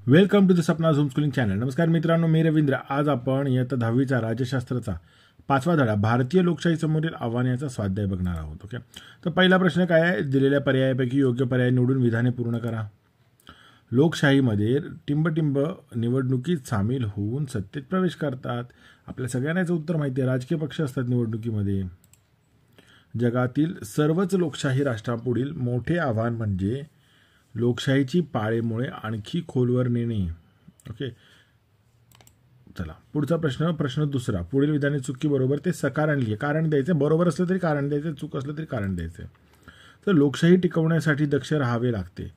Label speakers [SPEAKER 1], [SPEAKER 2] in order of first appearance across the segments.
[SPEAKER 1] Welcome to the Sapna zoom schooling channel. नमस्कार मित्रांनो, मी रवींद्र. आज आपण इयत्ता 10वीचा राज्यशास्त्राचा 5वा धडा भारतीय लोकशाही समोरील आव्हाने याचा स्वाध्याय बघणार आहोत. ओके, तर पहिला प्रश्न काय आहे? दिलेल्या पर्यायापैकी योग्य पर्याय निवडून विधाने पूर्ण करा. लोकशाहीमध्ये टिंबटिंब निवडणुकीत सामील होऊन सत्तेत प्रवेश करतात. आपल्या सगळ्यांनाच उत्तर माहिती आहे, राजकीय पक्ष असतात निवडणुकीमध्ये. जगातील सर्वच लोकशाही राष्ट्रांपुढील मोठे आव्हान म्हणजे लोकशाहीची पाळेमुळे आणखी खोलवर नेणे. ओके, चला पुढचा प्रश्न दुसरा. पुढील विधाने चुकी बरोबर ते सकारण लिहा. कारण द्यायचं, बरोबर असलं तरी कारण द्यायचं, चूक असलं तरी कारण द्यायचं. तर लोकशाही टिकवण्यासाठी दक्ष राहावे लागते.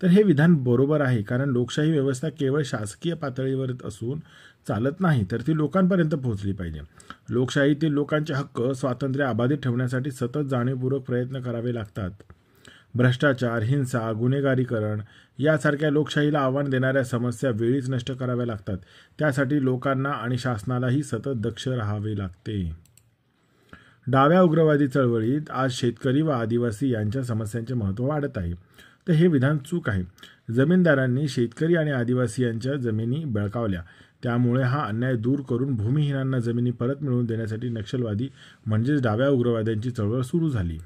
[SPEAKER 1] तर हे विधान बरोबर आहे, कारण लोकशाही व्यवस्था केवळ शासकीय पातळीवर असून चालत नाही, तर ती लोकांपर्यंत पोहोचली पाहिजे. लोकशाहीतील लोकांचे हक्क स्वातंत्र्य अबाधित ठेवण्यासाठी सतत जाणीवपूर्वक प्रयत्न करावे लागतात. भ्रष्टाचार, हिंसा, गुन्हेगारीकरण यासारख्या लोकशाहीला आव्हान देणाऱ्या समस्या वेळीच नष्ट कराव्या लागतात. त्यासाठी लोकांना आणि शासनालाही सतत दक्ष राहावे लागते. डाव्या उग्रवादी चळवळीत आज शेतकरी व आदिवासी यांच्या समस्यांचे महत्त्व वाढत आहे. तर हे विधान चूक आहे. जमीनदारांनी शेतकरी आणि आदिवासी यांच्या जमिनी बळकावल्या. त्यामुळे हा अन्याय दूर करून भूमिहीनांना जमिनी परत मिळवून देण्यासाठी नक्षलवादी म्हणजेच डाव्या उग्रवाद्यांची चळवळ सुरू झाली.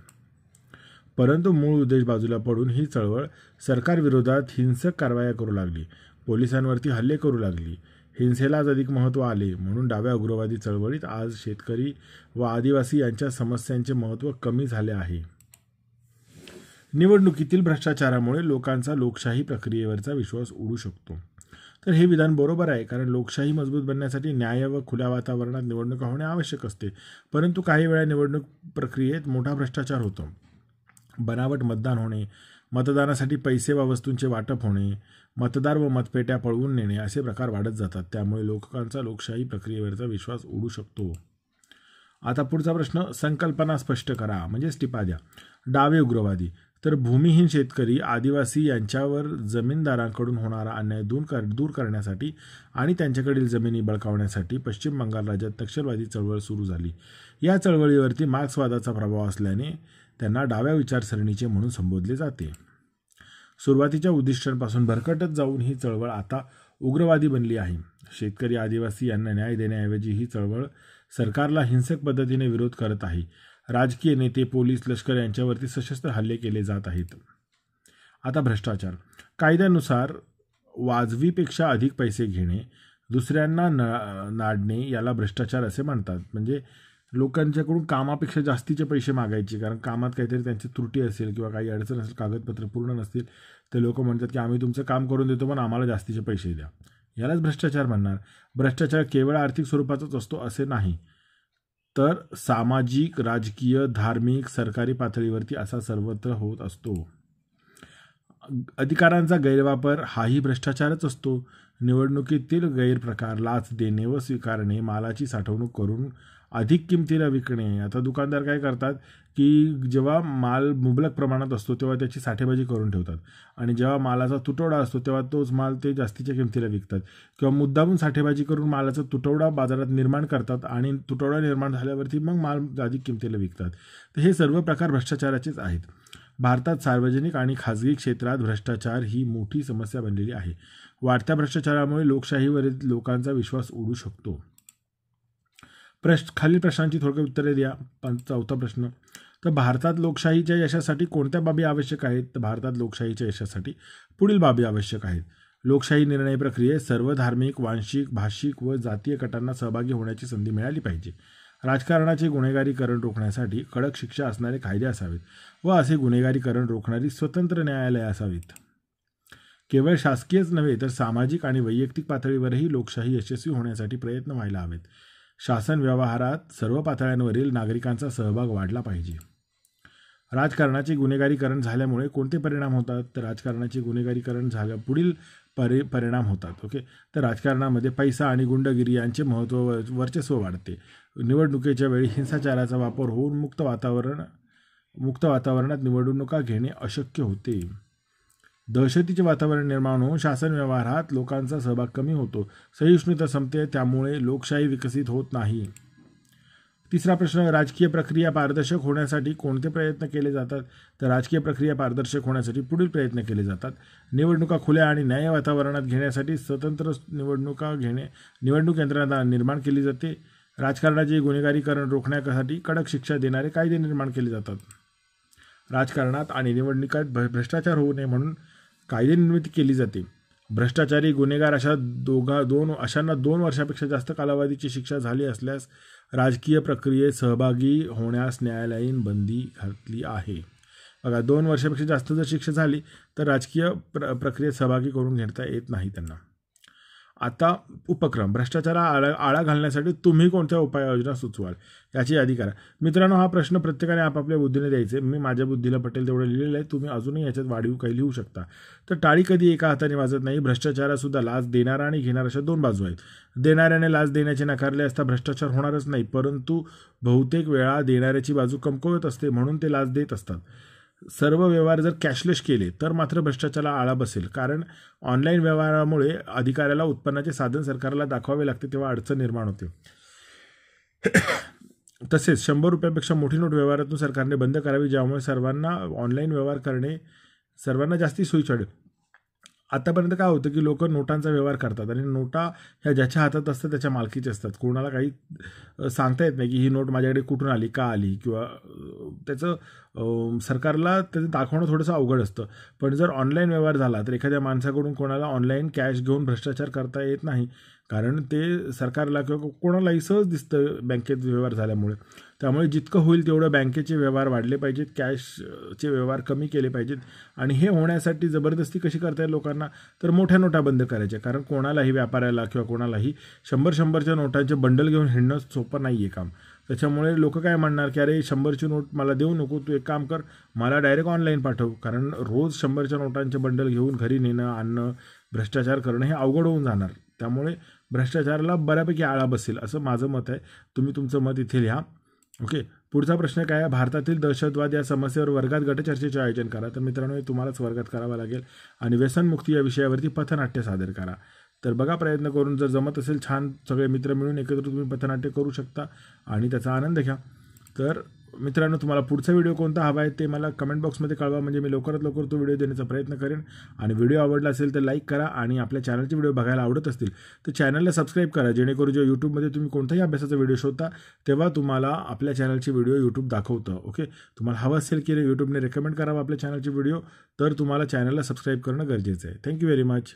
[SPEAKER 1] परंतु मूळ उद्देश बाजूला पडून ही चळवळ सरकारविरोधात हिंसक कारवाया करू लागली, पोलिसांवरती हल्ले करू लागली. हिंसेलाच अधिक महत्त्व आले, म्हणून डाव्या उग्रवादी चळवळीत आज शेतकरी व आदिवासी यांच्या समस्यांचे महत्त्व कमी झाले आहे. निवडणुकीतील भ्रष्टाचारामुळे लोकांचा लोकशाही प्रक्रियेवरचा विश्वास उडू शकतो. तर हे विधान बरोबर आहे, कारण लोकशाही मजबूत बनण्यासाठी न्याय व खुल्या वातावरणात निवडणुका होणे आवश्यक असते. परंतु काही वेळा निवडणूक प्रक्रियेत मोठा भ्रष्टाचार होतो. बनावट मतदान होणे, मतदानासाठी पैसे व वस्तूंचे वाटप होणे, मतदार व मतपेट्या पळवून नेणे असे प्रकार वाढत जातात. त्यामुळे लोकांचा लोकशाही प्रक्रियेवरचा विश्वास उडू शकतो. आता पुढचा प्रश्न, संकल्पना स्पष्ट करा म्हणजेच टिपा द्या. डावे उग्रवादी, तर भूमिहीन शेतकरी आदिवासी यांच्यावर जमीनदारांकडून होणारा अन्याय दूर करण्यासाठी आणि त्यांच्याकडील जमिनी बळकावण्यासाठी पश्चिम बंगाल राज्यात नक्षलवादी चळवळ सुरू झाली. या चळवळीवरती मार्क्सवादाचा प्रभाव असल्याने त्यांना डाव्या विचारसरणीचे म्हणून संबोधले जाते. सुरुवातीच्या उद्दिष्टांपासून भरकटत जाऊन ही चळवळ आता उग्रवादी बनली आहे. शेतकरी आदिवासी यांना न्याय देण्याऐवजी ही चळवळ सरकारला हिंसक पद्धतीने विरोध करत आहे. राजकीय नेते, पोलीस, लष्कर यांच्यावरती सशस्त्र हल्ले केले जात आहेत. आता भ्रष्टाचार. कायद्यानुसार वाजवीपेक्षा अधिक पैसे घेणे, दुसऱ्यांना नाडणे याला भ्रष्टाचार असे म्हणतात. म्हणजे लोकांच्याकडून कामापेक्षा जास्तीचे पैसे मागायचे, कारण कामात काहीतरी त्यांची त्रुटी असेल किंवा काही अडचण असेल, कागदपत्र पूर्ण नसतील, तर लोक म्हणतात की आम्ही तुमचं काम करून देतो पण आम्हाला जास्तीचे पैसे द्या. यालाच भ्रष्टाचार म्हणणार. भ्रष्टाचार केवळ आर्थिक स्वरूपाचाच असतो असे नाही, तर सामाजिक, राजकीय, धार्मिक, सरकारी पातळीवरती असा सर्वत्र होत असतो. अधिकारांचा गैरवापर हाही भ्रष्टाचारच असतो. निवडणुकीतील गैरप्रकार, लाच देणे व स्वीकारणे, मालाची साठवणूक करून अधिक किमतीला विकणे. आता दुकानदार काय करतात की जेव्हा माल मुबलक प्रमाणात असतो तेव्हा त्याची साठेबाजी करून ठेवतात, आणि जेव्हा मालाचा तुटवडा असतो तेव्हा तोच माल ते जास्तीच्या किमतीला विकतात, किंवा मुद्दामून साठेबाजी करून मालाचा तुटवडा बाजारात निर्माण करतात आणि तुटवडा निर्माण झाल्यावरती मग माल अधिक किमतीला विकतात. तर हे सर्व प्रकार भ्रष्टाचाराचेच आहेत. भारतात सार्वजनिक आणि खाजगी क्षेत्रात भ्रष्टाचार ही मोठी समस्या बनलेली आहे. वाढत्या भ्रष्टाचारामुळे लोकशाहीवरील लोकांचा विश्वास उडू शकतो. खालील प्रश्नांची थोडक्यात उत्तरे द्या. चौथा प्रश्न, तर भारतात लोकशाहीच्या यशासाठी कोणत्या बाबी आवश्यक आहेत? तर भारतात लोकशाहीच्या यशासाठी पुढील बाबी आवश्यक आहेत. लोकशाही निर्णय प्रक्रियेत सर्व धार्मिक, वांशिक, भाषिक व जातीय गटांना सहभागी होण्याची संधी मिळाली पाहिजे. राजकारणाचे गुन्हेगारीकरण रोखण्यासाठी कडक शिक्षा असणारे कायदे असावेत व असे गुन्हेगारीकरण रोखणारी स्वतंत्र न्यायालये असावीत. केवळ शासकीयच नव्हे तर सामाजिक आणि वैयक्तिक पातळीवरही लोकशाही यशस्वी होण्यासाठी प्रयत्न व्हायला हवेत. शासन व्यवहारात सर्व पातळ्यांवरील नागरिकांचा सहभाग वाढला पाहिजे. राजकारणाचे गुन्हेगारीकरण झाल्यामुळे कोणते परिणाम होतात? तर राजकारणाचे गुन्हेगारीकरण झाल्या पुढील परिणाम होतात. ओके, तर राजकारणामध्ये पैसा आणि गुंडगिरी यांचे वर्चस्व वाढते. निवडणुकीच्या वेळी हिंसाचाराचा वापर होऊन मुक्त वातावरणात निवडणुका घेणे अशक्य होते. दहशतीचे वातावरण निर्माण होऊन शासन व्यवहारात लोकांचा सहभाग कमी होतो. सहिष्णुता संपते, त्यामुळे लोकशाही विकसित होत नाही. तिसरा प्रश्न, राजकीय प्रक्रिया पारदर्शक होण्यासाठी कोणते प्रयत्न केले जातात? तर राजकीय प्रक्रिया पारदर्शक होण्यासाठी पुढील प्रयत्न केले जातात. निवडणुका खुल्या आणि न्याय्य वातावरणात घेण्यासाठी स्वतंत्र निवडणूक यंत्रणा निर्माण केली जाते. राजकारणाचे गुन्हेगारीकरण रोखण्यासाठी कडक शिक्षा देणारे कायदे निर्माण केले जातात. राजकारणात आणि निवडणुकात भ्रष्टाचार होऊ नये म्हणून कायदे निर्मिती केली जाते. भ्रष्टाचारी गुन्हेगार अशांना 2 वर्षापेक्षा जास्त कालावधीची शिक्षा झाली असल्यास राजकीय प्रक्रियेत सहभागी होण्यास न्यायालयीन बंदी घातली आहे. बघा, 2 वर्षापेक्षा जास्त जर शिक्षा झाली तर राजकीय प्रक्रियेत सहभागी करून घेता येत नाही त्यांना. आता उपक्रम, भ्रष्टाचाराला आळा घालण्यासाठी तुम्ही कोणत्या उपाययोजना सुचवाल याची यादी करा. मित्रांनो, हा प्रश्न प्रत्येकाने आपापल्या बुद्धीने द्यायचे. मी माझ्या बुद्धीला पटेल तेवढं लिहिलेलं आहे. तुम्ही अजूनही याच्यात वाढीव काही लिहू शकता. तर टाळी कधी एका हाताने वाजत नाही. भ्रष्टाचारासुद्धा लाच देणारा आणि घेणारा अशा 2 बाजू आहेत. देणाऱ्याने लाच देण्याचे नाकारले असता भ्रष्टाचार होणारच नाही, परंतु बहुतेक वेळा देणाऱ्याची बाजू कमकुवत असते म्हणून ते लाच देत असतात. सर्व व्यवहार जर कॅशलेस केले तर मात्र भ्रष्टाचाराला आळा बसेल, कारण ऑनलाईन व्यवहारामुळे अधिकाऱ्याला उत्पन्नाचे साधन सरकारला दाखवावे लागते, तेव्हा अडचण निर्माण होते. तसेच 100 रुपयापेक्षा मोठी नोट व्यवहारातून सरकारने बंद करावी, ज्यामुळे सर्वांना ऑनलाईन व्यवहार करणे सर्वांना जास्ती सोयीचे ठरेल. आतापर्यंत काय होतं की लोक नोटांचा व्यवहार करतात आणि नोटा ह्या ज्याच्या हातात असतात त्याच्या मालकीच्या असतात. कोणाला काही सांगता येत नाही की ही नोट माझ्याकडे कुठून आली, का आली, किंवा त्याचं सरकारला त्याचं दाखवणं थोडंसं अवघड असतं. पण जर ऑनलाईन व्यवहार झाला तर एखाद्या माणसाकडून कोणाला ऑनलाईन कॅश घेऊन भ्रष्टाचार करता येत नाही, कारण ते सरकारला किंवा कोणालाही सहज दिसतं बँकेत व्यवहार झाल्यामुळे. त्यामुळे जितकं होईल तेवढं बँकेचे व्यवहार वाढले पाहिजेत, कॅशचे व्यवहार कमी केले पाहिजेत. आणि हे होण्यासाठी जबरदस्ती कशी करता येईल लोकांना, तर मोठ्या नोटा बंद करायच्या. कारण कोणालाही व्यापाऱ्याला किंवा कोणालाही 100-100च्या नोटांचे बंडल घेऊन हिंडणं सोपं नाही आहे काम. त्याच्यामुळे लोक काय म्हणणार की अरे 100ची नोट मला देऊ नको, तू एक काम कर, मला डायरेक्ट ऑनलाईन पाठव. कारण रोज 100च्या नोटांचे बंडल घेऊन घरी नेणं, आणणं, भ्रष्टाचार करणं हे अवघड होऊन जाणार. त्यामुळे भ्रष्टाचाराला बऱ्यापैकी आळा बसेल असं माझं मत आहे. तुम्ही तुमचं मत इथे लिहा. ओके, पुढचा प्रश्न काय आहे, भारतातील दहशतवाद या समस्येवर वर्गात गटचर्चेचे आयोजन करा. तर मित्रांनो, हे तुम्हालाच वर्गात करावं लागेल. आणि व्यसनमुक्ती या विषयावरती पथनाट्य सादर करा. तर बघा, प्रयत्न करून जर जमत असेल, छान सगळे मित्र मिळून एकत्र तुम्ही पथनाट्य करू शकता आणि त्याचा आनंद घ्या. तर मित्रांनो, तुम्हाला पुढचा व्हिडिओ कोणता हवा आहे ते मला कमेंट बॉक्समध्ये कळवा, म्हणजे मी लवकरात लवकर तो व्हिडिओ देण्याचा प्रयत्न करेन. आणि व्हिडिओ आवडला असेल तर लाईक करा, आणि आपल्या चॅनलचे व्हिडिओ बघायला आवडत असतील तर चॅनलला सबस्क्राईब करा, जेणेकरून जो यूट्यूबमध्ये तुम्ही कोणताही अभ्यासाचा व्हिडिओ शोधता तेव्हा तुम्हाला आपल्या चॅनलचे व्हिडिओ यूट्यूब दाखवतं. ओके, तुम्हाला हवं असेल की यूट्यूबने रेकमेंड करावं आपल्या चॅनलचे व्हिडिओ, तर तुम्हाला चॅनलला सबस्क्राईब करणं गरजेचं आहे. Thank you very much.